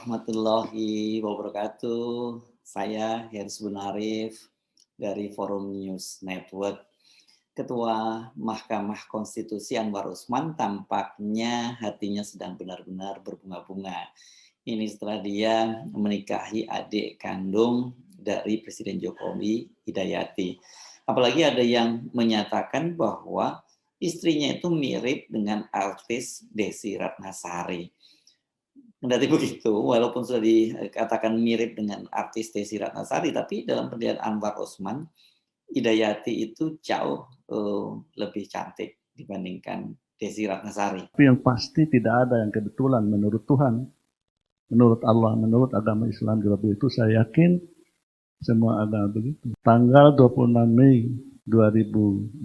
warahmatullahi wabarakatuh. Saya Heris Bunarif dari Forum News Network. Ketua Mahkamah Konstitusi Anwar Usman tampaknya hatinya sedang benar-benar berbunga-bunga. Ini setelah dia menikahi adik kandung dari Presiden Jokowi, Hidayati. Apalagi ada yang menyatakan bahwa istrinya itu mirip dengan artis Desy Ratnasari. Kendati begitu, walaupun sudah dikatakan mirip dengan artis Desy Ratnasari, tapi dalam penilaian Anwar Usman, Hidayati itu jauh lebih cantik dibandingkan Desy Ratnasari. Tapi yang pasti tidak ada yang kebetulan menurut Tuhan, menurut Allah, menurut agama Islam juga begitu. Saya yakin semua agama begitu. Tanggal 26 Mei 2022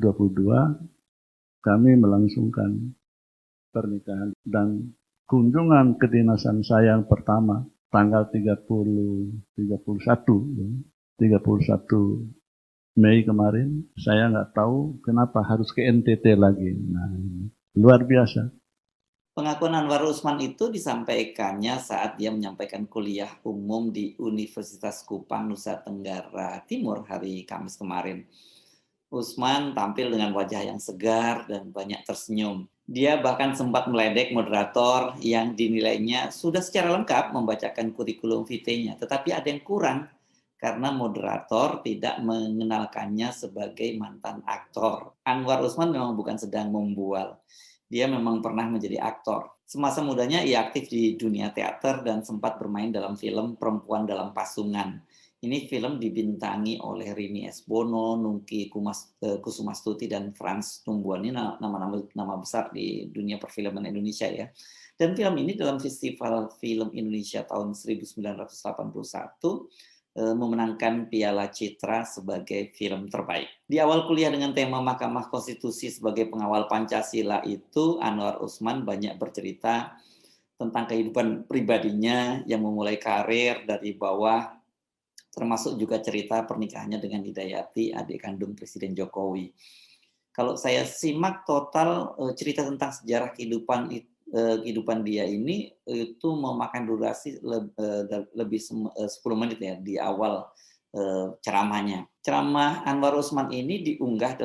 kami melangsungkan pernikahan dan kunjungan kedinasan saya yang pertama tanggal 31 Mei kemarin, saya nggak tahu kenapa harus ke NTT lagi. Nah, luar biasa. Pengakuan Anwar Usman itu disampaikannya saat dia menyampaikan kuliah umum di Universitas Kupang, Nusa Tenggara Timur hari Kamis kemarin. Usman tampil dengan wajah yang segar dan banyak tersenyum. Dia bahkan sempat meledek moderator yang dinilainya sudah secara lengkap membacakan kurikulum vitae-nya, tetapi ada yang kurang karena moderator tidak mengenalkannya sebagai mantan aktor. Anwar Usman memang bukan sedang membual. Dia memang pernah menjadi aktor. Semasa mudanya ia aktif di dunia teater dan sempat bermain dalam film Perempuan dalam Pasungan. Ini film dibintangi oleh Rini S. Bono, Nungki Kusumastuti, dan Frans Tumbuhan. Ini nama besar di dunia perfilman Indonesia ya. Dan film ini dalam Festival Film Indonesia tahun 1981 memenangkan Piala Citra sebagai film terbaik. Di awal kuliah dengan tema Mahkamah Konstitusi sebagai pengawal Pancasila itu, Anwar Usman banyak bercerita tentang kehidupan pribadinya yang memulai karir dari bawah, termasuk juga cerita pernikahannya dengan Hidayati, adik kandung Presiden Jokowi. Kalau saya simak total cerita tentang sejarah kehidupan dia ini itu memakan durasi lebih 10 menit ya di awal ceramahnya. Ceramah Anwar Usman ini diunggah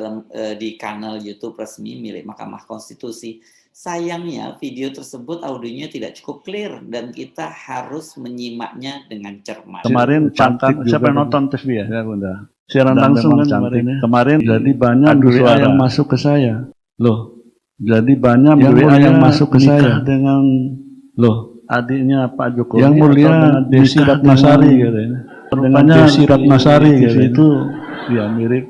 di kanal YouTube resmi milik Mahkamah Konstitusi. Sayangnya video tersebut audionya tidak cukup clear dan kita harus menyimaknya dengan cermat. Kemarin cantik siapa yang nonton TV ya Bunda? Siaran langsung kan kemarin jadi banyak WA yang masuk ke saya. Loh, jadi banyak WA yang masuk ke saya dengan adiknya Pak Jokowi yang mulia Desy Ratnasari katanya. Rupanya Desy Ratnasari itu ya mirip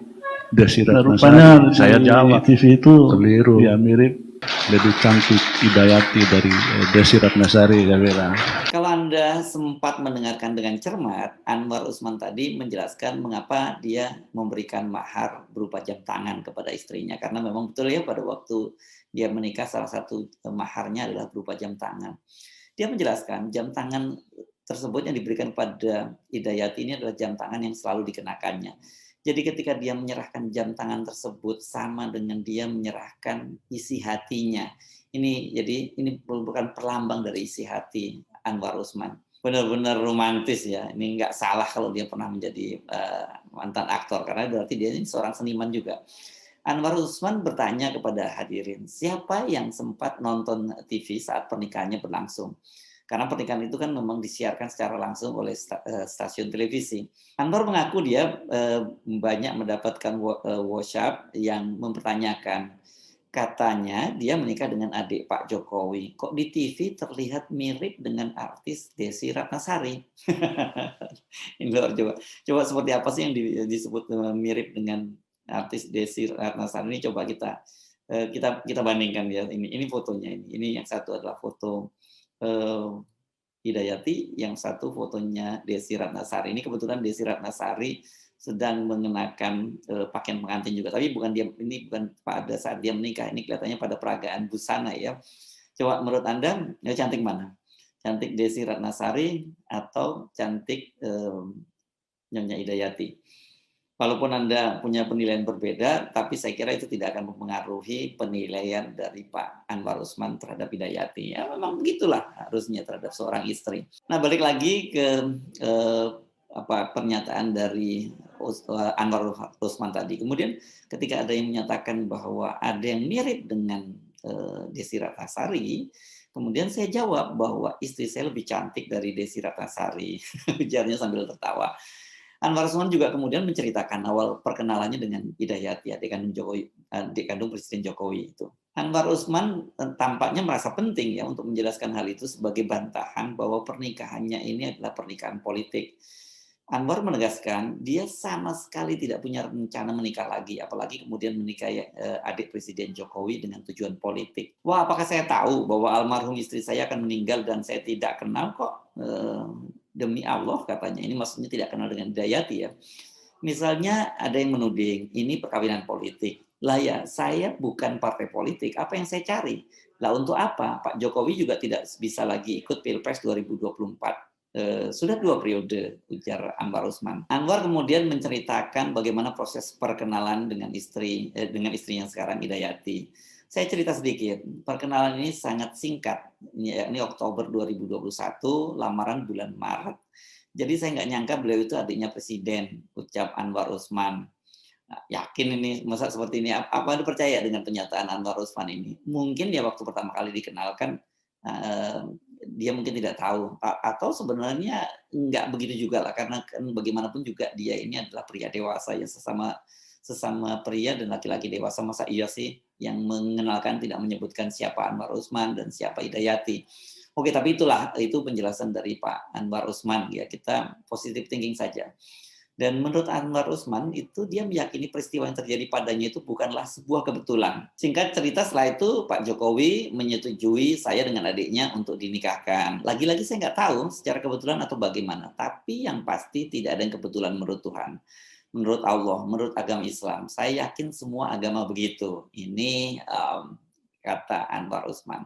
Desy Ratnasari. Rupanya saya jawab TV itu keliru. Ya mirip, lebih cantik Hidayati dari Desy Ratnasari, saya bilang. Kalau Anda sempat mendengarkan dengan cermat, Anwar Usman tadi menjelaskan mengapa dia memberikan mahar berupa jam tangan kepada istrinya. Karena memang betul ya pada waktu dia menikah salah satu maharnya adalah berupa jam tangan. Dia menjelaskan jam tangan tersebut yang diberikan pada Hidayati ini adalah jam tangan yang selalu dikenakannya. Jadi ketika dia menyerahkan jam tangan tersebut sama dengan dia menyerahkan isi hatinya. Ini bukan perlambang dari isi hati Anwar Usman. Benar-benar romantis ya. Ini nggak salah kalau dia pernah menjadi mantan aktor karena berarti dia ini seorang seniman juga. Anwar Usman bertanya kepada hadirin, siapa yang sempat nonton TV saat pernikahannya berlangsung? Karena pernikahan itu kan memang disiarkan secara langsung oleh stasiun televisi. Anwar mengaku dia banyak mendapatkan WhatsApp yang mempertanyakan, katanya dia menikah dengan adik Pak Jokowi. Kok di TV terlihat mirip dengan artis Desy Ratnasari? Ini luar coba seperti apa sih yang disebut mirip dengan artis Desy Ratnasari ini? Coba kita bandingkan ya. Ini fotonya ini yang satu adalah foto Hidayati, yang satu fotonya Desy Ratnasari. Ini kebetulan Desy Ratnasari sedang mengenakan pakaian pengantin juga, tapi ini bukan pada saat dia menikah, ini kelihatannya pada peragaan busana ya. Coba menurut Anda cantik mana? Cantik Desy Ratnasari atau cantik Nyonya Hidayati? Walaupun Anda punya penilaian berbeda, tapi saya kira itu tidak akan mempengaruhi penilaian dari Pak Anwar Usman terhadap Hidayati. Ya memang begitulah harusnya terhadap seorang istri. Nah, balik lagi ke pernyataan dari Anwar Usman tadi. Kemudian ketika ada yang menyatakan bahwa ada yang mirip dengan Desi Ratnasari, kemudian saya jawab bahwa istri saya lebih cantik dari Desi Ratnasari. Ujarnya sambil tertawa. Anwar Usman juga kemudian menceritakan awal perkenalannya dengan Hidayati, adik kandung Presiden Jokowi itu. Anwar Usman tampaknya merasa penting ya untuk menjelaskan hal itu sebagai bantahan bahwa pernikahannya ini adalah pernikahan politik. Anwar menegaskan dia sama sekali tidak punya rencana menikah lagi, apalagi kemudian menikahi adik Presiden Jokowi dengan tujuan politik. Wah, apakah saya tahu bahwa almarhum istri saya akan meninggal dan saya tidak kenal kok? Demi Allah katanya, ini maksudnya tidak kenal dengan Hidayati ya. Misalnya ada yang menuding ini perkawinan politik. Lah ya, saya bukan partai politik, apa yang saya cari? Lah untuk apa? Pak Jokowi juga tidak bisa lagi ikut Pilpres 2024. Sudah 2 periode, ujar Anwar Usman. Anwar kemudian menceritakan bagaimana proses perkenalan dengan istrinya sekarang, Hidayati. Saya cerita sedikit, perkenalan ini sangat singkat, ini Oktober 2021, lamaran bulan Maret. Jadi saya nggak nyangka beliau itu adiknya presiden, ucap Anwar Usman. Nah, yakin ini, masa seperti ini, apa Anda percaya dengan pernyataan Anwar Usman ini? Mungkin dia waktu pertama kali dikenalkan, dia mungkin tidak tahu, atau sebenarnya nggak begitu juga lah, karena kan bagaimanapun juga dia ini adalah pria dewasa ya, sesama pria dan laki-laki dewasa, masa iya sih yang mengenalkan tidak menyebutkan siapa Anwar Usman dan siapa Hidayati. Oke, tapi itu penjelasan dari Pak Anwar Usman ya, kita positive thinking saja. Dan menurut Anwar Usman itu dia meyakini peristiwa yang terjadi padanya itu bukanlah sebuah kebetulan. Singkat cerita setelah itu Pak Jokowi menyetujui saya dengan adiknya untuk dinikahkan. Lagi-lagi saya nggak tahu secara kebetulan atau bagaimana. Tapi yang pasti tidak ada yang kebetulan menurut Tuhan. Menurut Allah, menurut agama Islam. Saya yakin semua agama begitu. Ini kata Anwar Usman.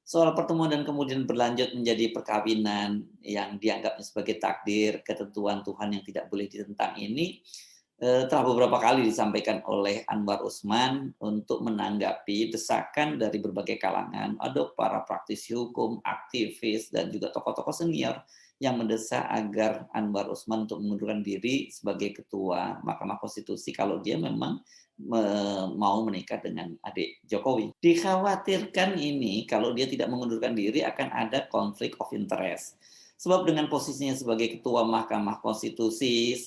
Soal pertemuan dan kemudian berlanjut menjadi perkawinan yang dianggapnya sebagai takdir, ketentuan Tuhan yang tidak boleh ditentang ini telah beberapa kali disampaikan oleh Anwar Usman untuk menanggapi desakan dari berbagai kalangan, ada para praktisi hukum, aktivis, dan juga tokoh-tokoh senior yang mendesak agar Anwar Usman untuk mengundurkan diri sebagai ketua Mahkamah Konstitusi kalau dia memang mau menikah dengan adik Jokowi. Dikhawatirkan ini kalau dia tidak mengundurkan diri akan ada konflik of interest. Sebab dengan posisinya sebagai ketua Mahkamah Konstitusi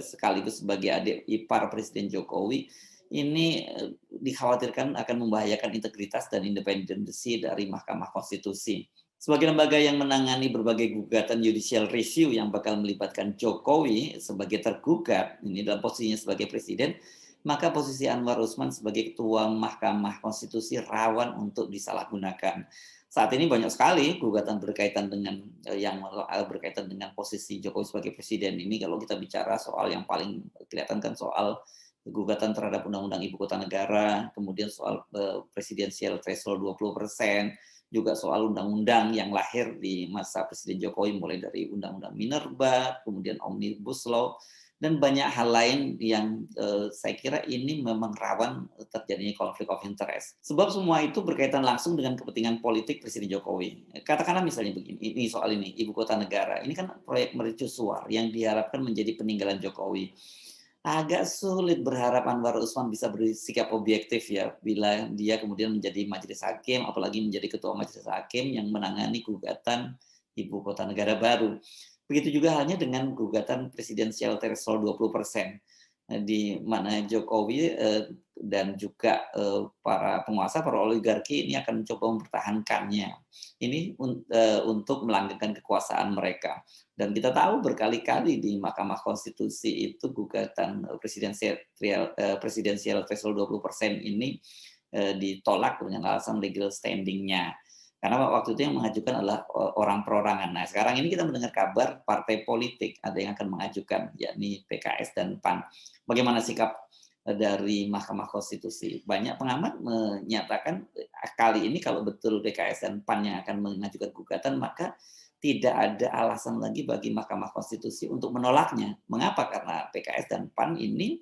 sekaligus sebagai adik ipar Presiden Jokowi, ini dikhawatirkan akan membahayakan integritas dan independensi dari Mahkamah Konstitusi. Sebagai lembaga yang menangani berbagai gugatan judicial review yang bakal melibatkan Jokowi sebagai tergugat, ini dalam posisinya sebagai presiden, maka posisi Anwar Usman sebagai ketua Mahkamah Konstitusi rawan untuk disalahgunakan. Saat ini banyak sekali gugatan berkaitan dengan posisi Jokowi sebagai presiden. Ini kalau kita bicara soal yang paling kelihatan kan soal gugatan terhadap Undang-Undang Ibu Kota Negara, kemudian soal presidensial threshold 20%, juga soal undang-undang yang lahir di masa Presiden Jokowi, mulai dari Undang-Undang Minerba, kemudian Omnibus Law, dan banyak hal lain yang saya kira ini memang rawan terjadinya konflik of interest. Sebab semua itu berkaitan langsung dengan kepentingan politik Presiden Jokowi. Katakanlah misalnya begini, ini soal ini, Ibu Kota Negara. Ini kan proyek mercusuar yang diharapkan menjadi peninggalan Jokowi. Agak sulit berharap Anwar Usman bisa bersikap objektif ya bila dia kemudian menjadi majelis hakim, apalagi menjadi ketua majelis hakim yang menangani gugatan Ibu Kota Negara baru. Begitu juga halnya dengan gugatan presidensial threshold 20%, di mana Jokowi dan juga para penguasa, para oligarki ini akan mencoba mempertahankannya. Ini untuk melanggengkan kekuasaan mereka. Dan kita tahu berkali-kali di Mahkamah Konstitusi itu gugatan presidensial threshold 20% ini ditolak dengan alasan legal standing-nya. Karena waktu itu yang mengajukan adalah orang perorangan. Nah, sekarang ini kita mendengar kabar partai politik ada yang akan mengajukan, yakni PKS dan PAN. Bagaimana sikap dari Mahkamah Konstitusi? Banyak pengamat menyatakan kali ini kalau betul PKS dan PAN yang akan mengajukan gugatan, maka tidak ada alasan lagi bagi Mahkamah Konstitusi untuk menolaknya. Mengapa? Karena PKS dan PAN ini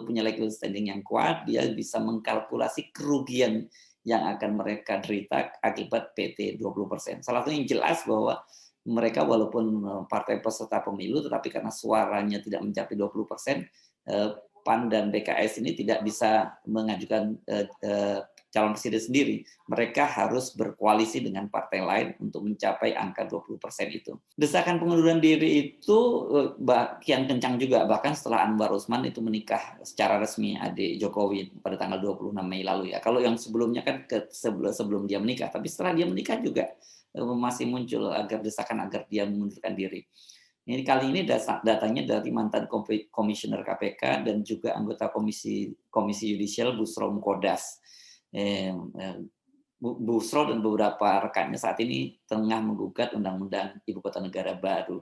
punya legal standing yang kuat, dia bisa mengkalkulasi kerugian yang akan mereka derita akibat PT 20%. Salah satu yang jelas bahwa mereka walaupun partai peserta pemilu, tetapi karena suaranya tidak mencapai 20%, PAN dan PKS ini tidak bisa mengajukan calon presiden sendiri. Mereka harus berkoalisi dengan partai lain untuk mencapai angka 20% itu. Desakan pengunduran diri itu kian kencang juga, bahkan setelah Anwar Usman itu menikah secara resmi adik Jokowi pada tanggal 26 Mei lalu ya. Kalau yang sebelumnya kan sebelum dia menikah, tapi setelah dia menikah juga masih muncul desakan agar dia mengundurkan diri. Ini kali ini datanya dari mantan komisioner KPK dan juga anggota Komisi Yudisial Busro Mukodas. Busro dan beberapa rekannya saat ini tengah menggugat Undang-Undang Ibu Kota Negara baru.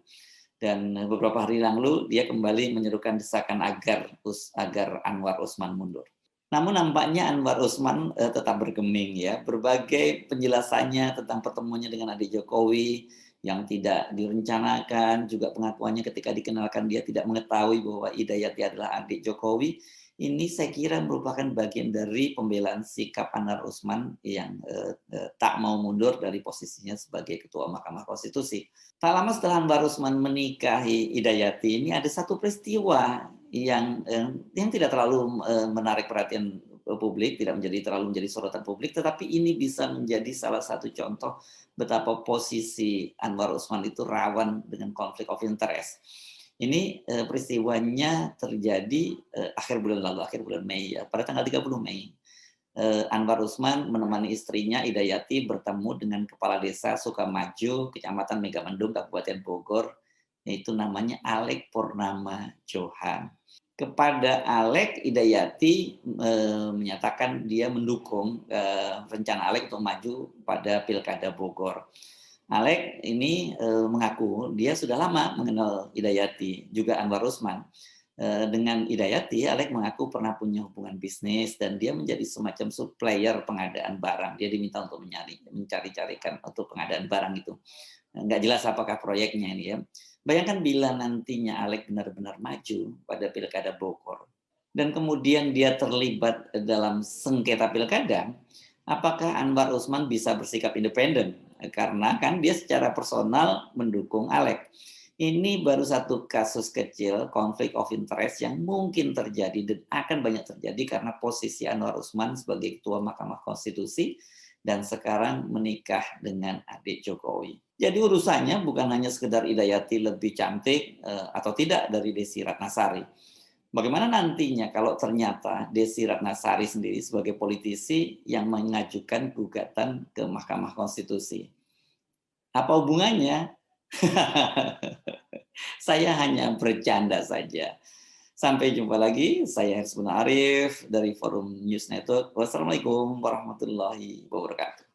Dan beberapa hari lalu dia kembali menyerukan desakan agar Anwar Usman mundur. Namun nampaknya Anwar Usman tetap bergeming ya. Berbagai penjelasannya tentang pertemuannya dengan adik Jokowi yang tidak direncanakan, juga pengakuannya ketika dikenalkan dia tidak mengetahui bahwa Hidayati adalah adik Jokowi. Ini saya kira merupakan bagian dari pembelaan sikap Anwar Usman yang tak mau mundur dari posisinya sebagai Ketua Mahkamah Konstitusi. Tak lama setelah Anwar Usman menikahi Hidayati, ini ada satu peristiwa yang tidak terlalu menarik perhatian publik, tidak terlalu menjadi sorotan publik, tetapi ini bisa menjadi salah satu contoh betapa posisi Anwar Usman itu rawan dengan konflik of interest. Ini peristiwanya terjadi akhir bulan Mei ya, pada tanggal 30 Mei. Anwar Usman menemani istrinya Hidayati bertemu dengan Kepala Desa Sukamaju, Kecamatan Megamendung, Kabupaten Bogor, yaitu namanya Alek Purnama Johan. Kepada Alek, Hidayati menyatakan dia mendukung rencana Alek untuk maju pada Pilkada Bogor. Alek ini mengaku dia sudah lama mengenal Hidayati, juga Anwar Usman. Dengan Hidayati, Alek mengaku pernah punya hubungan bisnis dan dia menjadi semacam supplier pengadaan barang. Dia diminta untuk mencari-carikan untuk pengadaan barang itu. Nggak jelas apakah proyeknya ini ya. Bayangkan bila nantinya Alek benar-benar maju pada Pilkada Bogor dan kemudian dia terlibat dalam sengketa pilkada, apakah Anwar Usman bisa bersikap independen? Karena kan dia secara personal mendukung Alek. Ini baru satu kasus kecil konflik of interest yang mungkin terjadi dan akan banyak terjadi karena posisi Anwar Usman sebagai Ketua Mahkamah Konstitusi dan sekarang menikah dengan adik Jokowi. Jadi urusannya bukan hanya sekedar Hidayati lebih cantik atau tidak dari Desi Ratnasari. Bagaimana nantinya kalau ternyata Desi Ratnasari sendiri sebagai politisi yang mengajukan gugatan ke Mahkamah Konstitusi? Apa hubungannya? Saya hanya bercanda saja. Sampai jumpa lagi. Saya Hersbun Arif dari Forum News Network. Wassalamualaikum warahmatullahi wabarakatuh.